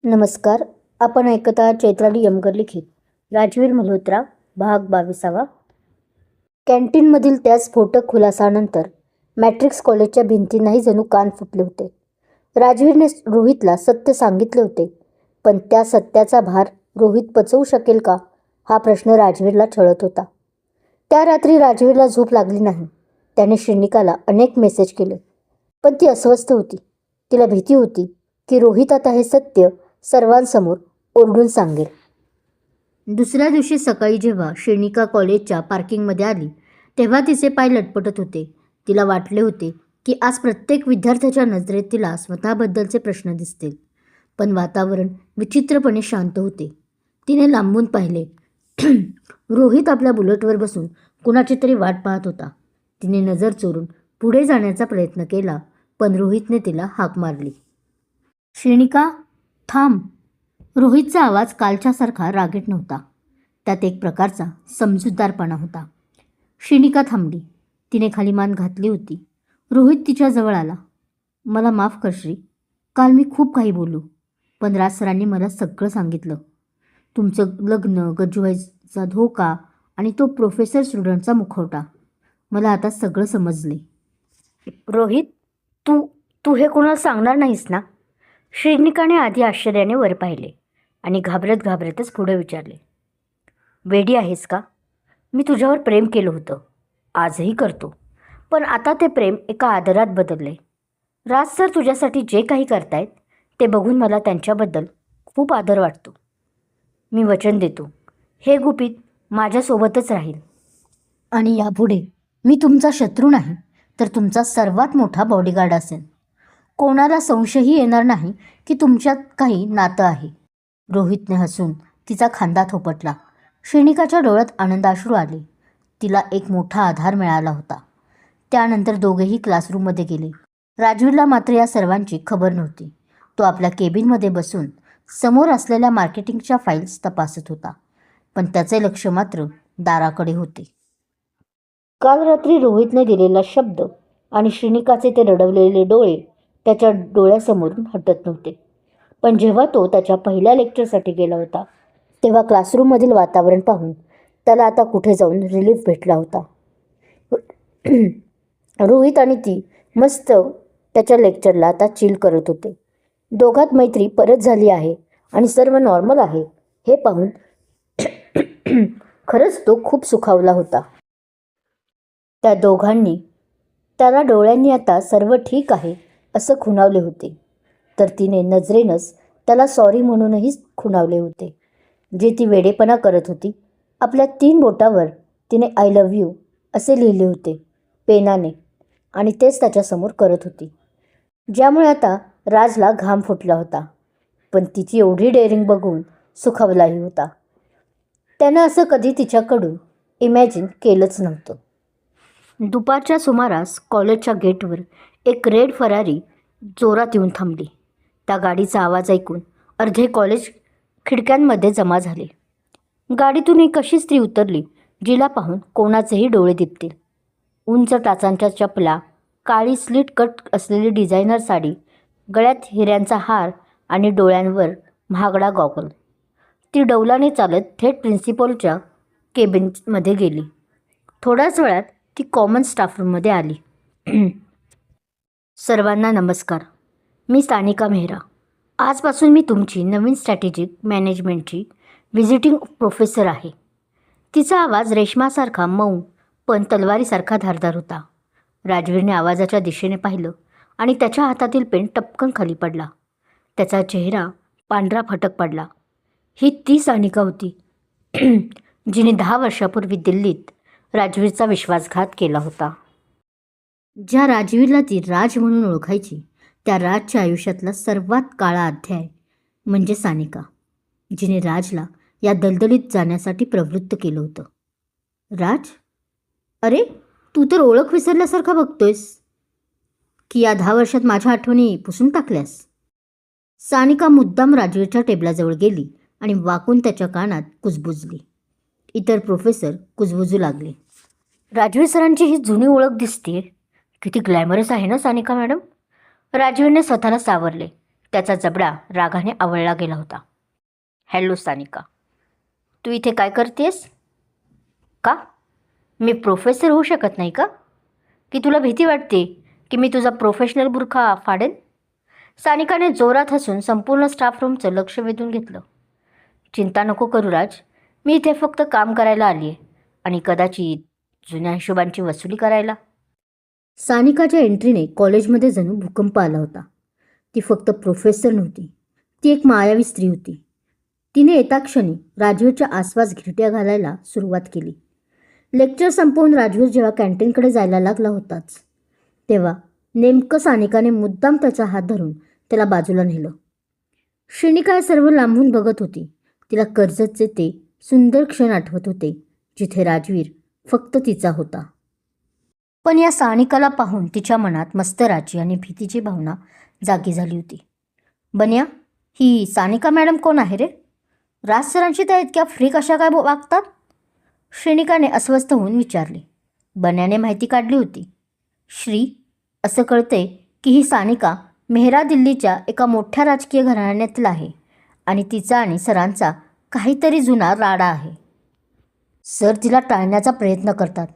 नमस्कार. आपण ऐकत आहात चैत्राली यमकर लिखित राजवीर मल्होत्रा भाग 22. कॅन्टीनमधील त्या स्फोटक खुलासानंतर मॅट्रिक्स कॉलेजच्या भिंतींनाही जणू कान फुटले होते. राजवीरने रोहितला सत्य सांगितले होते, पण त्या सत्याचा भार रोहित पचवू शकेल का हा प्रश्न राजवीरला छळत होता. त्या रात्री राजवीरला झोप लागली नाही. त्याने श्रीनिकाला अनेक मेसेज केले, पण ती अस्वस्थ होती. तिला भीती होती की रोहित आता हे सत्य सर्वांसमोर ओरडून सांगेल. दुसऱ्या दिवशी सकाळी जेव्हा श्रीनिका कॉलेजच्या पार्किंगमध्ये आली, तेव्हा तिचे पाय लटपटत होते. तिला वाटले होते की आज प्रत्येक विद्यार्थ्याच्या नजरेत तिला स्वतःबद्दलचे प्रश्न दिसतील. पण वातावरण विचित्रपणे शांत होते. तिने लांबून पाहिले. रोहित आपल्या बुलेटवर बसून कुणाची तरी वाट पाहत होता. तिने नजर चोरून पुढे जाण्याचा प्रयत्न केला, पण रोहितने तिला हाक मारली. श्रीनिका, थांब. रोहितचा आवाज कालच्यासारखा रागीट नव्हता. त्यात एक प्रकारचा समजूतदारपणा होता. श्रीनिका थांबली. तिने खाली मान घातली होती. रोहित तिच्या जवळ आला. मला माफ कर श्री. काल मी खूप काही बोलू, पण राज सरांनी मला सगळं सांगितलं. तुमचं लग्न, गजूबाईचा धोका आणि तो प्रोफेसर स्टुडंटचा मुखवटा. मला आता सगळं समजले. रोहित, तू हे कोणाला सांगणार नाहीस ना? श्रीनिकाने आधी आश्चर्याने वर पाहिले आणि घाबरत घाबरतच पुढे विचारले. वेडी आहेस का? मी तुझ्यावर प्रेम केलं होतं, आजही करतो, पण आता ते प्रेम एका आदरात बदलले. राज सर तुझ्यासाठी जे काही करतायत ते बघून मला त्यांच्याबद्दल खूप आदर वाटतो. मी वचन देतो, हे गुपित माझ्यासोबतच राहील आणि यापुढे मी तुमचा शत्रू नाही, तर तुमचा सर्वात मोठा बॉडीगार्ड असेल. कोणाला संशयही येणार नाही की तुमच्यात काही नातं आहे. रोहितने हसून तिचा खांदा थोपटला. श्रीनिकाच्या डोळ्यात आनंदाश्रू आले. तिला एक मोठा आधार मिळाला होता. त्यानंतर दोघेही क्लासरूममध्ये गेले. राजवीरला मात्र या सर्वांची खबर नव्हती. तो आपल्या केबिनमध्ये बसून समोर असलेल्या मार्केटिंगच्या फाईल्स तपासत होता, पण त्याचे लक्ष मात्र दाराकडे होते. काल रात्री रोहितने दिलेला शब्द आणि श्रीनिकाचे ते रडवलेले डोळे त्याच्या डोळ्यासमोरून हटत नव्हते. पण जेव्हा तो त्याच्या पहिल्या लेक्चरसाठी गेला होता, तेव्हा क्लासरूममधील वातावरण पाहून त्याला आता कुठे जाऊन रिलीफ भेटला होता. रोहित आणि ती मस्त त्याच्या लेक्चरला आता चिल करत होते. दोघात मैत्री परत झाली आहे आणि सर्व नॉर्मल आहे हे पाहून खरंच तो खूप सुखावला होता. त्या दोघांनी त्याला डोळ्यांनी आता सर्व ठीक आहे असं खुणावले होते, तर तिने नजरेनंच त्याला सॉरी म्हणूनही खुणावले होते. जे ती वेडेपणा करत होती. आपल्या 3 बोटावर तिने आय लव्ह यू असे लिहिले होते पेनाने, आणि तेच त्याच्यासमोर करत होती, ज्यामुळे आता राजला घाम फुटला होता. पण तिची एवढी डेअरिंग बघून सुखावलाही होता. त्यानं असं कधी तिच्याकडून इमॅजिन केलंच नव्हतं. दुपारच्या सुमारास कॉलेजच्या गेटवर एक रेड फरारी जोरात येऊन थांबली. त्या गाडीचा आवाज ऐकून अर्धे कॉलेज खिडक्यांमध्ये जमा झाले. गाडीतून एक अशी स्त्री उतरली जिला पाहून कोणाचेही डोळे दिपतील. उंच टाचांच्या चपला, काळी स्लिट कट असलेली डिझायनर साडी, गळ्यात हिऱ्यांचा हार आणि डोळ्यांवर महागडा गॉगल. ती डौलाने चालत थेट प्रिन्सिपलच्या केबिनमध्ये गेली. थोड्याच वेळात ती कॉमन स्टाफ रूममध्ये आली. सर्वांना नमस्कार. मी सानिका मेहरा. आजपासून मी तुमची नवीन स्ट्रॅटेजिक मॅनेजमेंटची व्हिजिटिंग प्रोफेसर आहे. तिचा आवाज रेशमासारखा मऊ पण तलवारीसारखा धारदार होता. राजवीरने आवाजाच्या दिशेने पाहिलं आणि त्याच्या हातातील पेन टपकन खाली पडला. त्याचा चेहरा पांढरा फटक पडला. ही ती सानिका होती जिने 10 वर्षापूर्वी दिल्लीत राजवीरचा विश्वासघात केला होता. ज्या राजवीरला ती राज म्हणून ओळखायची, त्या राजच्या आयुष्यातला सर्वात काळा अध्याय म्हणजे सानिका, जिने राजला या दलदलीत जाण्यासाठी प्रवृत्त केलं होतं. राज, अरे तू तर ओळख विसरल्यासारखा बघतोयस की या 10 वर्षात माझ्या आठवणी पुसून टाकल्यास? सानिका मुद्दाम राजवीरच्या टेबलाजवळ गेली आणि वाकून त्याच्या कानात कुजबुजली. इतर प्रोफेसर कुजबुजू लागले. राजवीर सरांची ही जुनी ओळख दिसते. किती ग्लॅमरस आहे ना सानिका मॅडम. राजवीरने स्वतःला सावरले. त्याचा जबडा रागाने आवळला गेला होता. हॅलो सानिका, तू इथे काय करतेस? का? मी प्रोफेसर होऊ शकत नाही का? की तुला भीती वाटते की मी तुझा प्रोफेशनल बुरखा फाडेन? सानिकाने जोरात हसून संपूर्ण स्टाफ रूमचं लक्ष वेधून घेतलं. चिंता नको करू राज, मी इथे फक्त काम करायला आली आहे आणि कदाचित जुन्या हिशोबांची वसुली करायला. सानिकाच्या एंट्रीने कॉलेजमध्ये जणू भूकंप आला होता. ती फक्त प्रोफेसर नव्हती, ती एक मायावी स्त्री होती. तिने येता क्षणी राजवीरच्या आसपास घिरट्या घालायला सुरुवात केली. लेक्चर संपवून राजवीर जेव्हा कॅन्टीनकडे जायला लागला होताच तेव्हा नेमकं सानिकाने मुद्दाम त्याचा हात धरून त्याला बाजूला नेलं. श्रीनिका सर्व लांबून बघत होती. तिला कर्जतचे ते सुंदर क्षण आठवत होते जिथे राजवीर फक्त तिचा होता. पण या सानिकाला पाहून तिच्या मनात मस्तराची आणि भीतीची भावना जागी झाली होती. बन्या, ही सानिका मॅडम कोण आहे रे? राज सरांशी त्या इतक्या फ्री कशा काय वागतात? श्रीनिकाने अस्वस्थ होऊन विचारले. बन्याने माहिती काढली होती. श्री, असं कळते की ही सानिका मेहरा दिल्लीच्या एका मोठ्या राजकीय घराण्यातील आहे आणि तिचा आणि सरांचा काहीतरी जुना राडा आहे. सर तिला टाळण्याचा प्रयत्न करतात,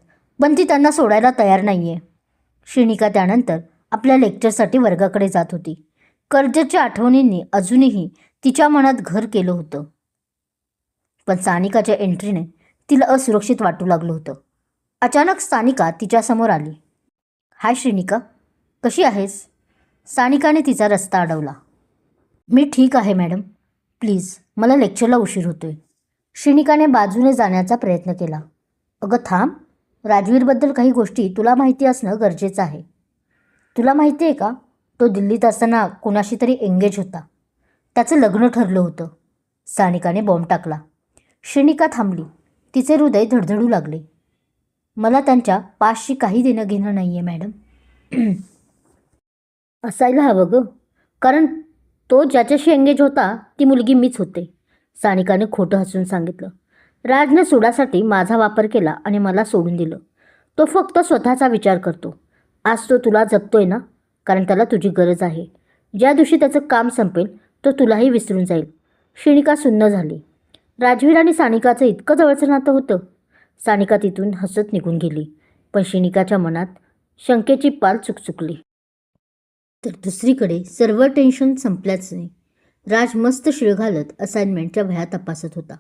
पण ती त्यांना सोडायला तयार नाही आहे. श्रीनिका त्यानंतर आपल्या लेक्चरसाठी वर्गाकडे जात होती. कर्जतच्या आठवणींनी अजूनही तिच्या मनात घर केलं होतं. पण सानिकाच्या एंट्रीने तिला असुरक्षित वाटू लागलं होतं. अचानक सानिका तिच्यासमोर आली. हाय श्रीनिका, कशी आहेस? सानिकाने तिचा रस्ता अडवला. मी ठीक आहे मॅडम, प्लीज मला लेक्चरला उशीर होतोय. श्रीनिकाने बाजूने जाण्याचा प्रयत्न केला. अगं थांब, राजवीरबद्दल काही गोष्टी तुला माहिती असणं गरजेचं आहे. तुला माहिती आहे का, तो दिल्लीत असताना कोणाशी तरी एंगेज होता. त्याचं लग्न ठरलं होतं. सानिकाने बॉम्ब टाकला. श्रीनिका थांबली. तिचे हृदय धडधडू लागले. मला त्यांच्या पासशी काही देणं घेणं नाही आहे मॅडम. असायला हवं गं, कारण तो ज्याच्याशी एंगेज होता ती मुलगी मीच होते. सानिकाने खोटं हसून सांगितलं. राजने सोडासाठी माझा वापर केला आणि मला सोडून दिलं. तो फक्त स्वतःचा विचार करतो. आज तो तुला जपतोय ना, कारण त्याला तुझी गरज आहे. ज्या दिवशी त्याचं काम संपेल तो तुलाही विसरून जाईल. श्रीनिका सुन्न झाली. राजवीर आणि सानिकाचं इतकं जवळचं नातं होतं. सानिका तिथून हसत निघून गेली. पण श्रीनिकाच्या मनात शंकेची पाल चुकचुकली. तर दुसरीकडे सर्व टेन्शन संपल्याच. राज मस्त शिळ घालत असाइनमेंटच्या वह्या तपासत होता.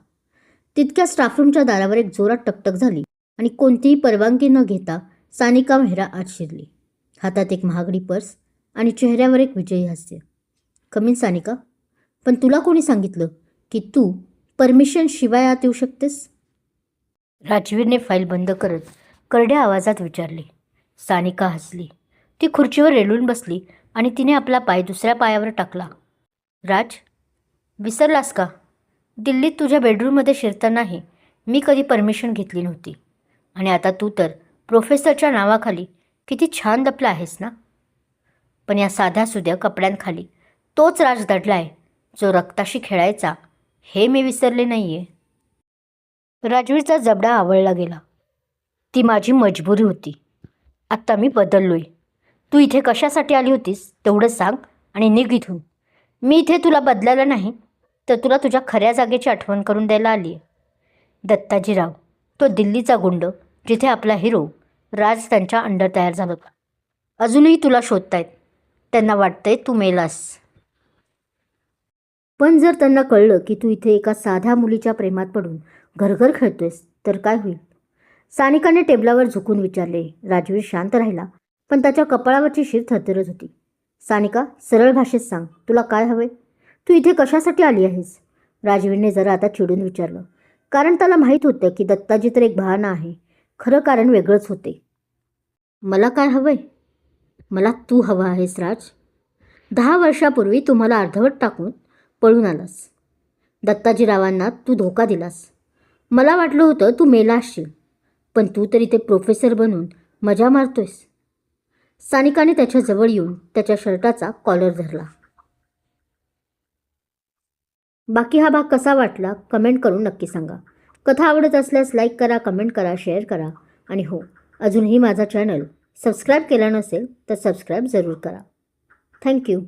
तितक्या स्टाफरूमच्या दारावर एक जोरात टकटक झाली आणि कोणतीही परवानगी न घेता सानिका मेहरा आत शिरली. हातात एक महागडी पर्स आणि चेहऱ्यावर एक विजयी हास्य. कमीन सानिका, पण तुला कोणी सांगितलं की तू परमिशन शिवाय आत येऊ शकतेस? राजवीरने फाईल बंद करत करड्या आवाजात विचारले. सानिका हसली. ती खुर्चीवर रेलून बसली आणि तिने आपला पाय दुसऱ्या पायावर टाकला. राज, विसरलास का? दिल्लीत तुझ्या बेडरूममध्ये शिरतानाही मी कधी परमिशन घेतली नव्हती. आणि आता तू तर प्रोफेसरच्या नावाखाली किती छान दपला आहेस ना. पण या साध्यासुध्या कपड्यांखाली तोच राज दडला आहे जो रक्ताशी खेळायचा, हे मी विसरले नाही आहे. राजवीरचा जबडा आवळला गेला. ती माझी मजबुरी होती. आत्ता मी बदललोय. तू इथे कशासाठी आली होतीस तेवढं सांग आणि निघ इथून. मी इथे तुला बदलायला नाही तर तुला तुझ्या खऱ्या जागेची आठवण करून द्यायला आली आहे. दत्ताजीराव, तो दिल्लीचा गुंड जिथे आपला हिरो राज त्यांच्या अंडर तयार झाला होता, अजूनही तुला शोधतायत. त्यांना वाटतंय तू मेलास. पण जर त्यांना कळलं की तू इथे एका साध्या मुलीच्या प्रेमात पडून घरघर खेळतोयस तर काय होईल? सानिकाने टेबलावर झुकून विचारले. राजवीर शांत राहिला, पण त्याच्या कपाळावरची शीर थरथरत होती. सानिका, सरळ भाषेत सांग, तुला काय हवंय? तू इथे कशासाठी आली आहेस? राजवीरने जरा आता चिडून विचारलं, कारण त्याला माहीत होतं की दत्ताजी तर एक बहाणा आहे. खरं कारण वेगळंच होते. मला काय हवंय? मला तू हवा आहेस राज. 10 वर्षापूर्वी तुम्हाला अर्धवट टाकून पळून आलास. दत्ताजीरावांना तू धोका दिलास. मला वाटलं होतं तू मेला असशील, पण तू तरी ते प्रोफेसर बनून मजा मारतोयस. सानिकाने त्याच्या जवळ येऊन त्याच्या शर्टाचा कॉलर धरला. बाकी हा भाग कसा वाटला कमेंट करून नक्की सांगा. कथा आवडत असल्यास लाईक करा, कमेंट करा, शेअर करा आणि हो, अजूनही माझा चॅनल सबस्क्राईब केला नसेल तर सबस्क्राईब जरूर करा. थँक्यू.